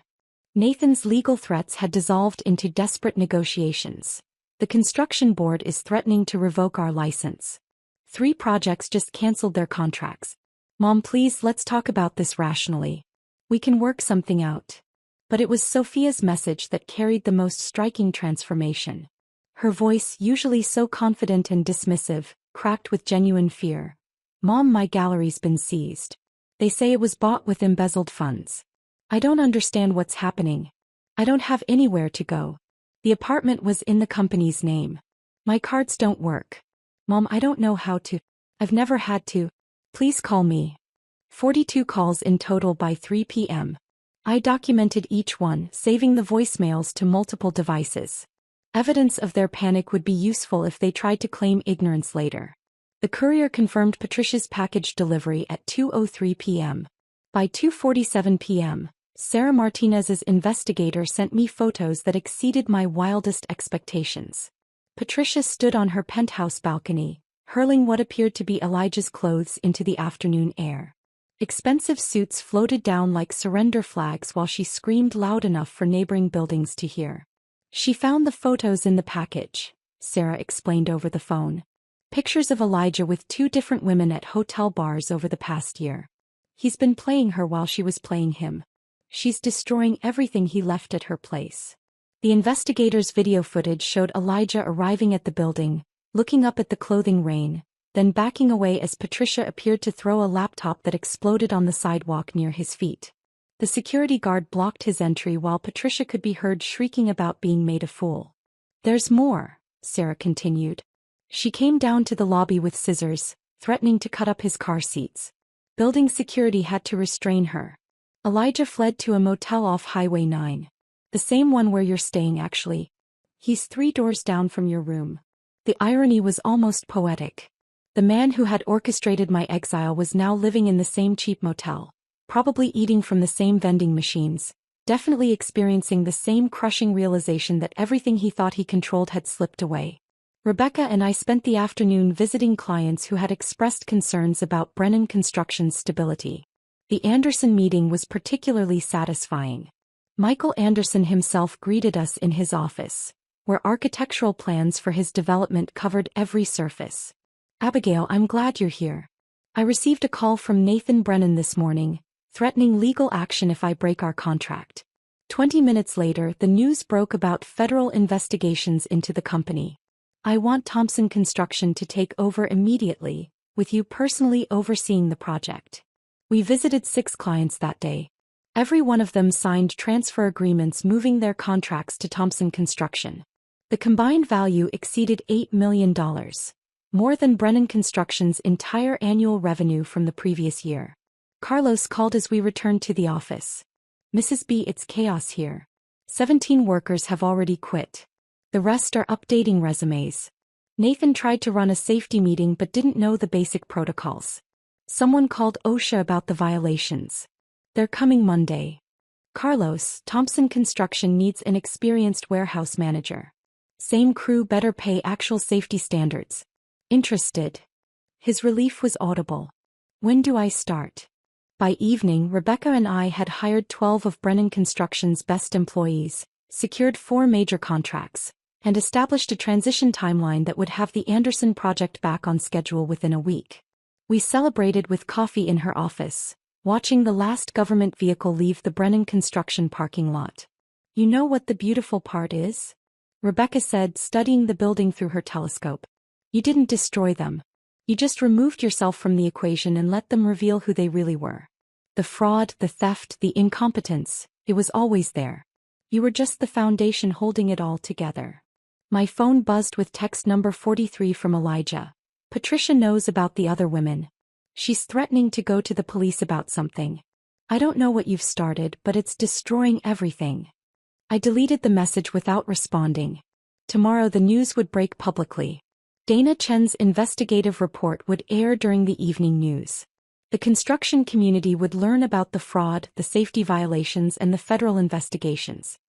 Nathan's legal threats had dissolved into desperate negotiations. "The construction board is threatening to revoke our license. 3 projects just canceled their contracts. Mom, please, let's talk about this rationally. We can work something out." But it was Sophia's message that carried the most striking transformation. Her voice, usually so confident and dismissive, cracked with genuine fear. "Mom, my gallery's been seized. They say it was bought with embezzled funds. I don't understand what's happening. I don't have anywhere to go. The apartment was in the company's name. My cards don't work. Mom, I don't know how to. I've never had to. Please call me." 42 calls in total by 3 p.m. I documented each one, saving the voicemails to multiple devices. Evidence of their panic would be useful if they tried to claim ignorance later. The courier confirmed Patricia's package delivery at 2:03 p.m. By 2:47 p.m., Sarah Martinez's investigator sent me photos that exceeded my wildest expectations. Patricia stood on her penthouse balcony, hurling what appeared to be Elijah's clothes into the afternoon air. Expensive suits floated down like surrender flags while she screamed loud enough for neighboring buildings to hear. She found the photos in the package, Sarah explained over the phone. Pictures of Elijah with 2 different women at hotel bars over the past year. He's been playing her while she was playing him. She's destroying everything he left at her place. The investigator's video footage showed Elijah arriving at the building, looking up at the clothing rain, then backing away as Patricia appeared to throw a laptop that exploded on the sidewalk near his feet. The security guard blocked his entry while Patricia could be heard shrieking about being made a fool. "There's more," Sarah continued. She came down to the lobby with scissors, threatening to cut up his car seats. Building security had to restrain her. Elijah fled to a motel off Highway 9. "The same one where you're staying, actually. He's 3 doors down from your room." The irony was almost poetic. The man who had orchestrated my exile was now living in the same cheap motel, probably eating from the same vending machines, definitely experiencing the same crushing realization that everything he thought he controlled had slipped away. Rebecca and I spent the afternoon visiting clients who had expressed concerns about Brennan Construction's stability. The Anderson meeting was particularly satisfying. Michael Anderson himself greeted us in his office, where architectural plans for his development covered every surface. "Abigail, I'm glad you're here. I received a call from Nathan Brennan this morning, threatening legal action if I break our contract." 20 minutes later, the news broke about federal investigations into the company. "I want Thompson Construction to take over immediately, with you personally overseeing the project." We visited 6 clients that day. Every one of them signed transfer agreements moving their contracts to Thompson Construction. The combined value exceeded $8 million, more than Brennan Construction's entire annual revenue from the previous year. Carlos called as we returned to the office. "Mrs. B, it's chaos here. 17 workers have already quit. The rest are updating resumes. Nathan tried to run a safety meeting but didn't know the basic protocols. Someone called OSHA about the violations. They're coming Monday. Carlos, Thompson Construction needs an experienced warehouse manager. Same crew, better pay, actual safety standards. Interested?" His relief was audible. "When do I start?" By evening, Rebecca and I had hired 12 of Brennan Construction's best employees, secured 4 major contracts, and established a transition timeline that would have the Anderson project back on schedule within a week. We celebrated with coffee in her office, watching the last government vehicle leave the Brennan Construction parking lot. "You know what the beautiful part is?" Rebecca said, studying the building through her telescope. "You didn't destroy them. You just removed yourself from the equation and let them reveal who they really were. The fraud, the theft, the incompetence, it was always there. You were just the foundation holding it all together." My phone buzzed with text number 43 from Elijah. "Patricia knows about the other women. She's threatening to go to the police about something. I don't know what you've started, but it's destroying everything." I deleted the message without responding. Tomorrow the news would break publicly. Dana Chen's investigative report would air during the evening news. The construction community would learn about the fraud, the safety violations, and the federal investigations.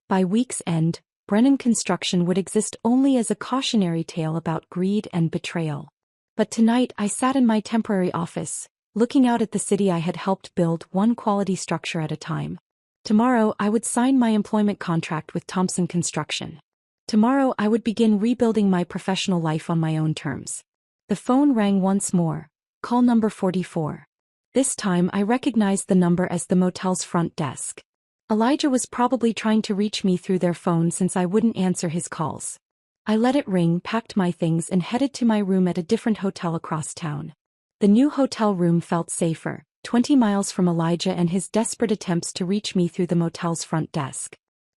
By week's end, Brennan Construction would exist only as a cautionary tale about greed and betrayal. But tonight I sat in my temporary office, looking out at the city I had helped build one quality structure at a time. Tomorrow I would sign my employment contract with Thompson Construction. Tomorrow I would begin rebuilding my professional life on my own terms. The phone rang once more. Call number 44. This time I recognized the number as the motel's front desk. Elijah was probably trying to reach me through their phone since I wouldn't answer his calls. I let it ring, packed my things, and headed to my room at a different hotel across town. The new hotel room felt safer, 20 miles from Elijah and his desperate attempts to reach me through the motel's front desk.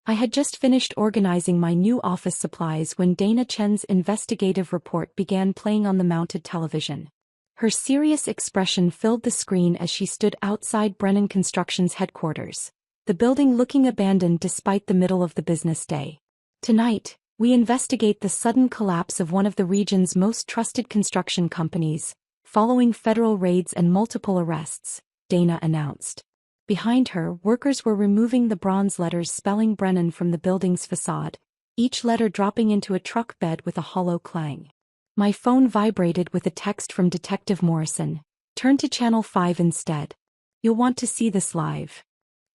I had just finished organizing my new office supplies when Dana Chen's investigative report began playing on the mounted television. Her serious expression filled the screen as she stood outside Brennan Construction's headquarters. the building looking abandoned despite the middle of the business day. Tonight, we investigate the sudden collapse of one of the region's most trusted construction companies, following federal raids and multiple arrests, Dana announced. Behind her, workers were removing the bronze letters spelling Brennan from the building's facade, each letter dropping into a truck bed with a hollow clang. My phone vibrated with a text from Detective Morrison. Turn to Channel 5 instead. You'll want to see this live.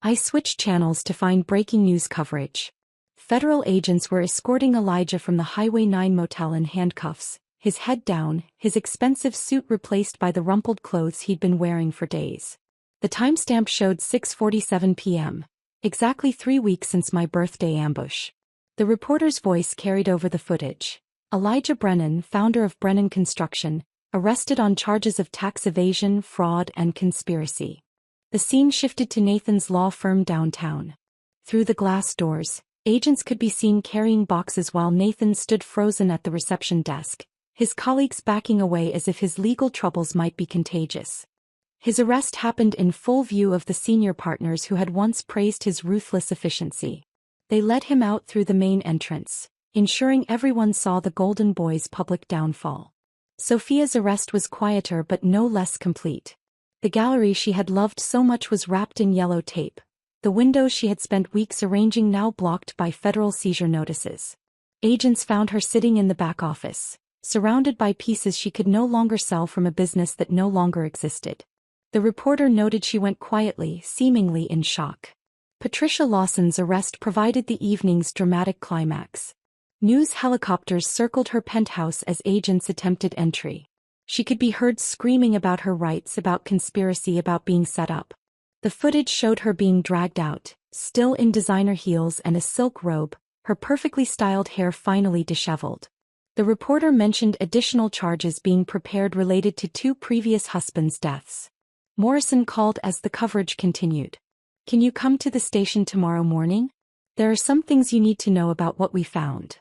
I switched channels to find breaking news coverage. Federal agents were escorting Elijah from the Highway 9 motel in handcuffs, his head down, his expensive suit replaced by the rumpled clothes he'd been wearing for days. The timestamp showed 6:47 p.m., exactly 3 weeks since my birthday ambush. The reporter's voice carried over the footage. Elijah Brennan, founder of Brennan Construction, arrested on charges of tax evasion, fraud, and conspiracy. The scene shifted to Nathan's law firm downtown. Through the glass doors, agents could be seen carrying boxes while Nathan stood frozen at the reception desk, his colleagues backing away as if his legal troubles might be contagious. His arrest happened in full view of the senior partners who had once praised his ruthless efficiency. They led him out through the main entrance, ensuring everyone saw the Golden Boy's public downfall. Sophia's arrest was quieter but no less complete. The gallery she had loved so much was wrapped in yellow tape, the windows she had spent weeks arranging now blocked by federal seizure notices. Agents found her sitting in the back office, surrounded by pieces she could no longer sell from a business that no longer existed. The reporter noted she went quietly, seemingly in shock. Patricia Lawson's arrest provided the evening's dramatic climax. News helicopters circled her penthouse as agents attempted entry. She could be heard screaming about her rights, about conspiracy, about being set up. The footage showed her being dragged out, still in designer heels and a silk robe, her perfectly styled hair finally disheveled. The reporter mentioned additional charges being prepared related to 2 previous husbands' deaths. Morrison called as the coverage continued. "Can you come to the station tomorrow morning? There are some things you need to know about what we found."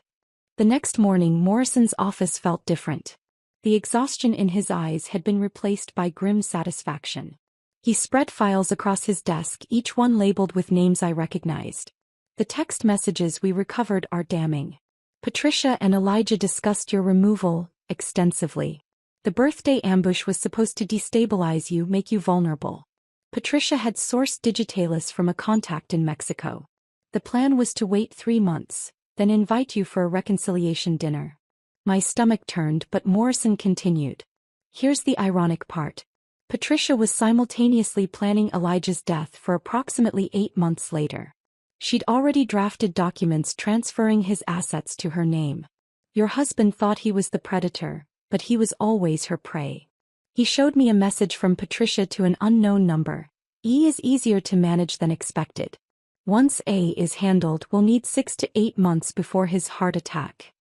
The next morning, Morrison's office felt different. The exhaustion in his eyes had been replaced by grim satisfaction. He spread files across his desk, each one labeled with names I recognized. "The text messages we recovered are damning. Patricia and Elijah discussed your removal extensively. The birthday ambush was supposed to destabilize you, make you vulnerable. Patricia had sourced digitalis from a contact in Mexico. The plan was to wait 3 months, then invite you for a reconciliation dinner." My stomach turned, but Morrison continued. "Here's the ironic part. Patricia was simultaneously planning Elijah's death for approximately 8 months later. She'd already drafted documents transferring his assets to her name. Your husband thought he was the predator, but he was always her prey. He showed me a message from Patricia to an unknown number. E is easier to manage than expected. Once A is handled, we'll need 6 to 8 months before his heart attack.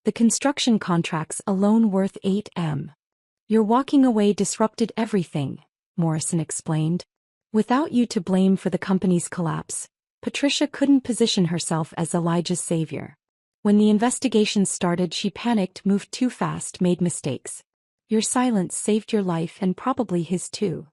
The construction contracts alone worth 8 M. Your walking away disrupted everything," Morrison explained. "Without you to blame for the company's collapse, Patricia couldn't position herself as Elijah's savior. When the investigation started, she panicked, moved too fast, made mistakes. Your silence saved your life and probably his too."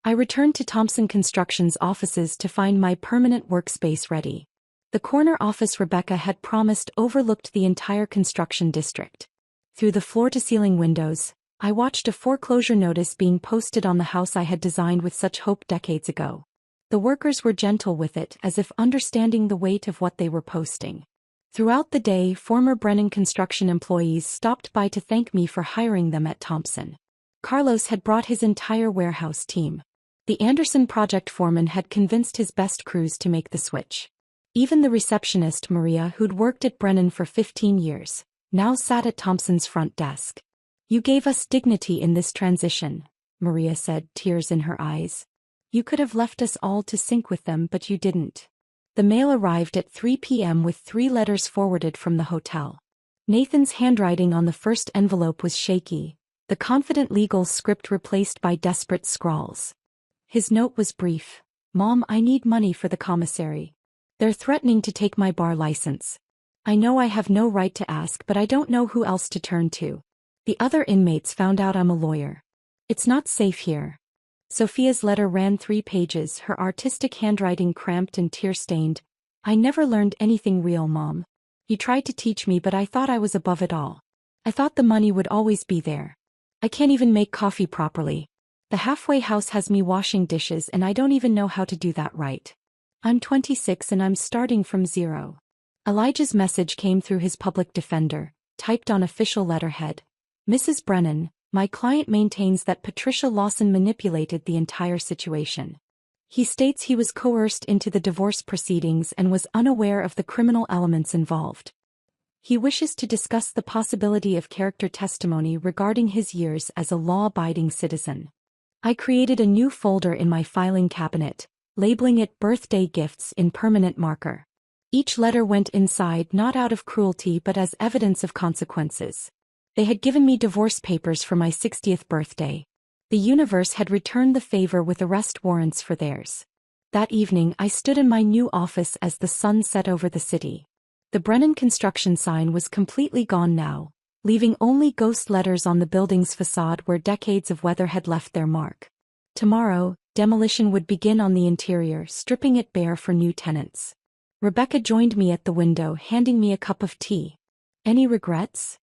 I returned to Thompson Construction's offices to find my permanent workspace ready. The corner office Rebecca had promised overlooked the entire construction district. Through the floor-to-ceiling windows, I watched a foreclosure notice being posted on the house I had designed with such hope decades ago. The workers were gentle with it, as if understanding the weight of what they were posting. Throughout the day, former Brennan Construction employees stopped by to thank me for hiring them at Thompson. Carlos had brought his entire warehouse team. The Anderson project foreman had convinced his best crews to make the switch. Even the receptionist, Maria, who'd worked at Brennan for 15 years, now sat at Thompson's front desk. "You gave us dignity in this transition," Maria said, tears in her eyes. "You could have left us all to sink with them, but you didn't." The mail arrived at 3 p.m. with 3 letters forwarded from the hotel. Nathan's handwriting on the first envelope was shaky, the confident legal script replaced by desperate scrawls. His note was brief. "Mom, I need money for the commissary. They're threatening to take my bar license. I know I have no right to ask, but I don't know who else to turn to. The other inmates found out I'm a lawyer. It's not safe here." Sophia's letter ran 3 pages, her artistic handwriting cramped and tear-stained. I never learned anything real, Mom. You tried to teach me, but I thought I was above it all. I thought the money would always be there. I can't even make coffee properly. The halfway house has me washing dishes and I don't even know how to do that right. I'm 26 and I'm starting from zero. Elijah's message came through his public defender, typed on official letterhead. Mrs. Brennan, my client maintains that Patricia Lawson manipulated the entire situation. He states he was coerced into the divorce proceedings and was unaware of the criminal elements involved. He wishes to discuss the possibility of character testimony regarding his years as a law-abiding citizen. I created a new folder in my filing cabinet, labeling it birthday gifts in permanent marker. Each letter went inside not out of cruelty but as evidence of consequences. They had given me divorce papers for my 60th birthday. The universe had returned the favor with arrest warrants for theirs. That evening I stood in my new office as the sun set over the city. The Brennan construction sign was completely gone now, leaving only ghost letters on the building's facade where decades of weather had left their mark. Tomorrow, demolition would begin on the interior, stripping it bare for new tenants. Rebecca joined me at the window, handing me a cup of tea. Any regrets?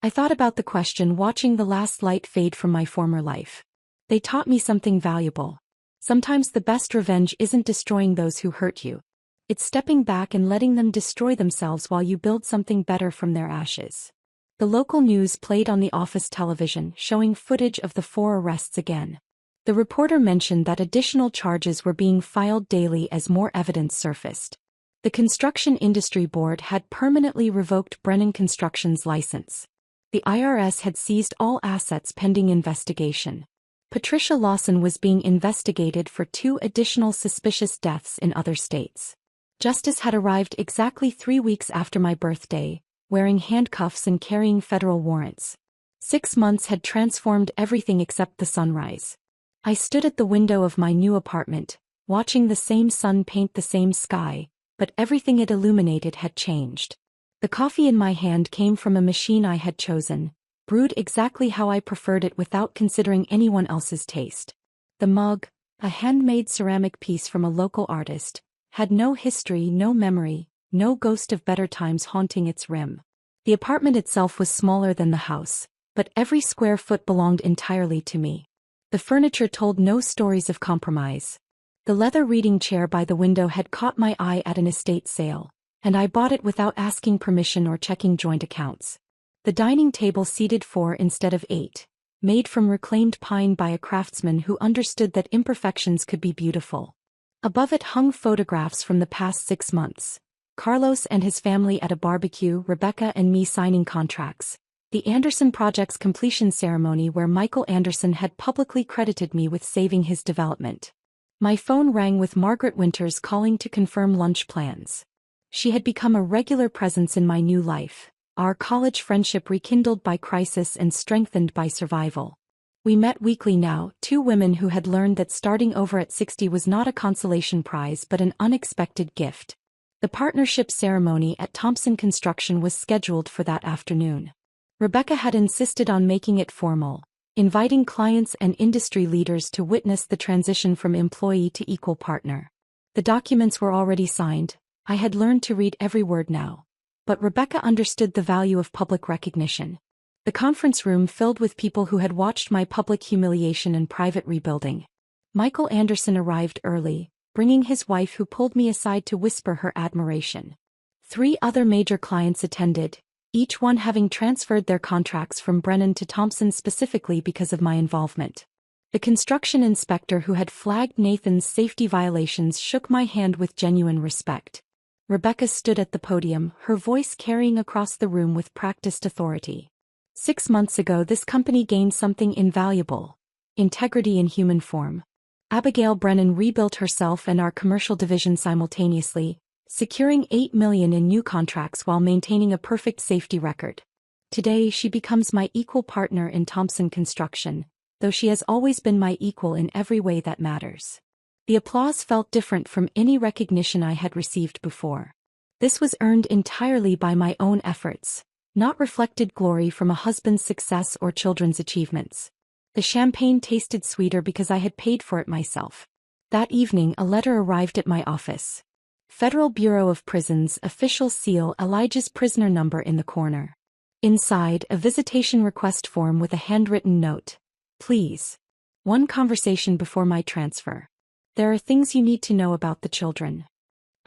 I thought about the question, watching the last light fade from my former life. They taught me something valuable. Sometimes the best revenge isn't destroying those who hurt you. It's stepping back and letting them destroy themselves while you build something better from their ashes. The local news played on the office television, showing footage of the 4 arrests again. The reporter mentioned that additional charges were being filed daily as more evidence surfaced. The Construction Industry Board had permanently revoked Brennan Construction's license. The IRS had seized all assets pending investigation. Patricia Lawson was being investigated for 2 additional suspicious deaths in other states. Justice had arrived exactly 3 weeks after my birthday, wearing handcuffs and carrying federal warrants. 6 months had transformed everything except the sunrise. I stood at the window of my new apartment, watching the same sun paint the same sky, but everything it illuminated had changed. The coffee in my hand came from a machine I had chosen, brewed exactly how I preferred it without considering anyone else's taste. The mug, a handmade ceramic piece from a local artist, had no history, no memory, no ghost of better times haunting its rim. The apartment itself was smaller than the house, but every square foot belonged entirely to me. The furniture told no stories of compromise. The leather reading chair by the window had caught my eye at an estate sale, and I bought it without asking permission or checking joint accounts. The dining table seated 4 instead of 8, made from reclaimed pine by a craftsman who understood that imperfections could be beautiful. Above it hung photographs from the past 6 months. Carlos and his family at a barbecue, Rebecca and me signing contracts. The Anderson Project's completion ceremony where Michael Anderson had publicly credited me with saving his development. My phone rang with Margaret Winters calling to confirm lunch plans. She had become a regular presence in my new life, our college friendship rekindled by crisis and strengthened by survival. We met weekly now, 2 women who had learned that starting over at 60 was not a consolation prize but an unexpected gift. The partnership ceremony at Thompson Construction was scheduled for that afternoon. Rebecca had insisted on making it formal, inviting clients and industry leaders to witness the transition from employee to equal partner. The documents were already signed. I had learned to read every word now. But Rebecca understood the value of public recognition. The conference room filled with people who had watched my public humiliation and private rebuilding. Michael Anderson arrived early, bringing his wife who pulled me aside to whisper her admiration. 3 other major clients attended, each one having transferred their contracts from Brennan to Thompson specifically because of my involvement. The construction inspector who had flagged Nathan's safety violations shook my hand with genuine respect. Rebecca stood at the podium, her voice carrying across the room with practiced authority. 6 months ago this company gained something invaluable: integrity in human form. Abigail Brennan rebuilt herself and our commercial division simultaneously, securing $8 million in new contracts while maintaining a perfect safety record. Today she becomes my equal partner in Thompson Construction, though she has always been my equal in every way that matters. The applause felt different from any recognition I had received before. This was earned entirely by my own efforts, not reflected glory from a husband's success or children's achievements. The champagne tasted sweeter because I had paid for it myself. That evening a letter arrived at my office. Federal Bureau of Prisons official seal, Elijah's prisoner number in the corner. Inside, a visitation request form with a handwritten note. Please. One conversation before my transfer. There are things you need to know about the children.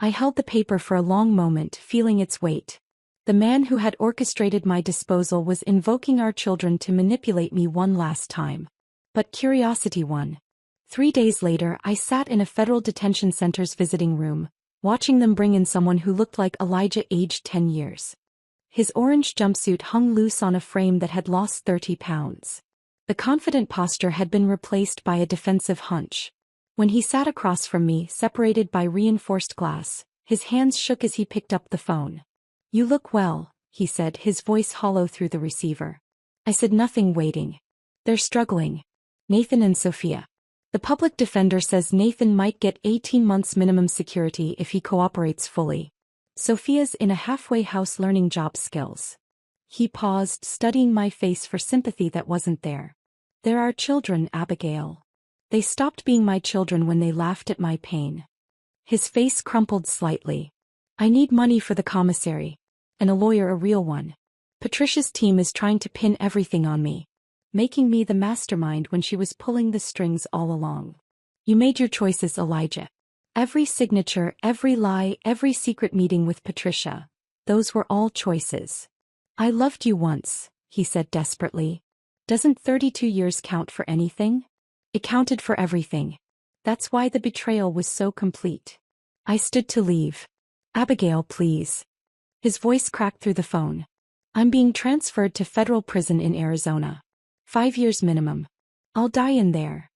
I held the paper for a long moment, feeling its weight. The man who had orchestrated my disposal was invoking our children to manipulate me one last time. But curiosity won. 3 days later, I sat in a federal detention center's visiting room, watching them bring in someone who looked like Elijah, aged 10 years. His orange jumpsuit hung loose on a frame that had lost 30 pounds. The confident posture had been replaced by a defensive hunch. When he sat across from me, separated by reinforced glass, his hands shook as he picked up the phone. "You look well," he said, his voice hollow through the receiver. I said nothing, waiting. "They're struggling. Nathan and Sophia. The public defender says Nathan might get 18 months minimum security if he cooperates fully. Sophia's in a halfway house learning job skills." He paused, studying my face for sympathy that wasn't there. "There are children, Abigail. They stopped being my children when they laughed at my pain." His face crumpled slightly. "I need money for the commissary. And a lawyer, a real one. Patricia's team is trying to pin everything on me, making me the mastermind when she was pulling the strings all along. You made your choices, Elijah. Every signature, every lie, every secret meeting with Patricia. Those were all choices. I loved you once," he said desperately. "Doesn't 32 years count for anything?" It counted for everything. That's why the betrayal was so complete. I stood to leave. "Abigail, please." His voice cracked through the phone. "I'm being transferred to federal prison in Arizona. 5 years minimum. I'll die in there."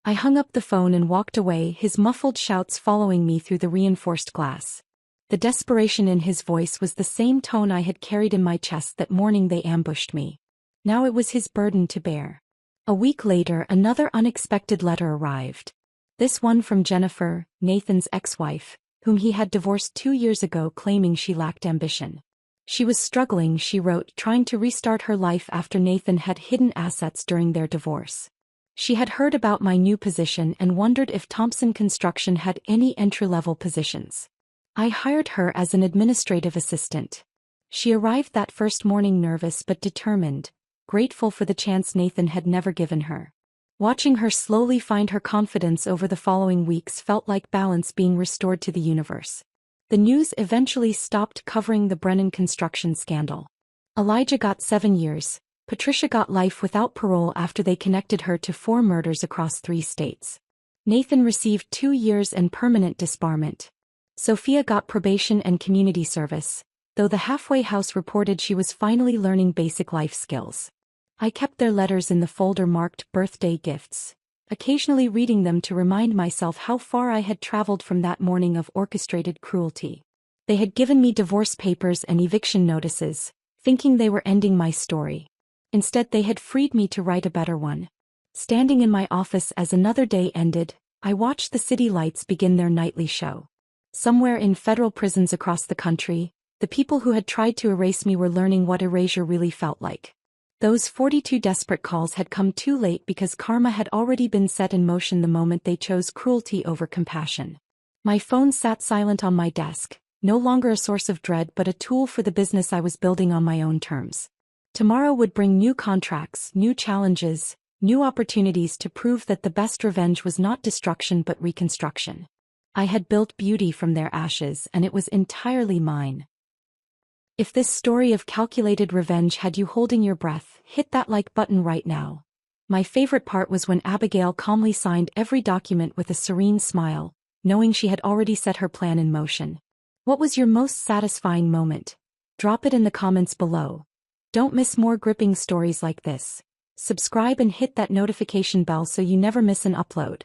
I hung up the phone and walked away, his muffled shouts following me through the reinforced glass. The desperation in his voice was the same tone I had carried in my chest that morning they ambushed me. Now it was his burden to bear. A week later, another unexpected letter arrived. This one from Jennifer, Nathan's ex-wife, whom he had divorced 2 years ago, claiming she lacked ambition. She was struggling, she wrote, trying to restart her life after Nathan had hidden assets during their divorce. She had heard about my new position and wondered if Thompson Construction had any entry-level positions. I hired her as an administrative assistant. She arrived that first morning nervous but determined, grateful for the chance Nathan had never given her. Watching her slowly find her confidence over the following weeks felt like balance being restored to the universe. The news eventually stopped covering the Brennan construction scandal. Elijah got 7 years. Patricia got life without parole after they connected her to 4 murders across 3 states. Nathan received 2 years and permanent disbarment. Sophia got probation and community service, though the halfway house reported she was finally learning basic life skills. I kept their letters in the folder marked birthday gifts, occasionally reading them to remind myself how far I had traveled from that morning of orchestrated cruelty. They had given me divorce papers and eviction notices, thinking they were ending my story. Instead, they had freed me to write a better one. Standing in my office as another day ended, I watched the city lights begin their nightly show. Somewhere in federal prisons across the country, the people who had tried to erase me were learning what erasure really felt like. Those 42 desperate calls had come too late because karma had already been set in motion the moment they chose cruelty over compassion. My phone sat silent on my desk, no longer a source of dread but a tool for the business I was building on my own terms. Tomorrow would bring new contracts, new challenges, new opportunities to prove that the best revenge was not destruction but reconstruction. I had built beauty from their ashes, and it was entirely mine. If this story of calculated revenge had you holding your breath, hit that like button right now. My favorite part was when Abigail calmly signed every document with a serene smile, knowing she had already set her plan in motion. What was your most satisfying moment? Drop it in the comments below. Don't miss more gripping stories like this. Subscribe and hit that notification bell so you never miss an upload.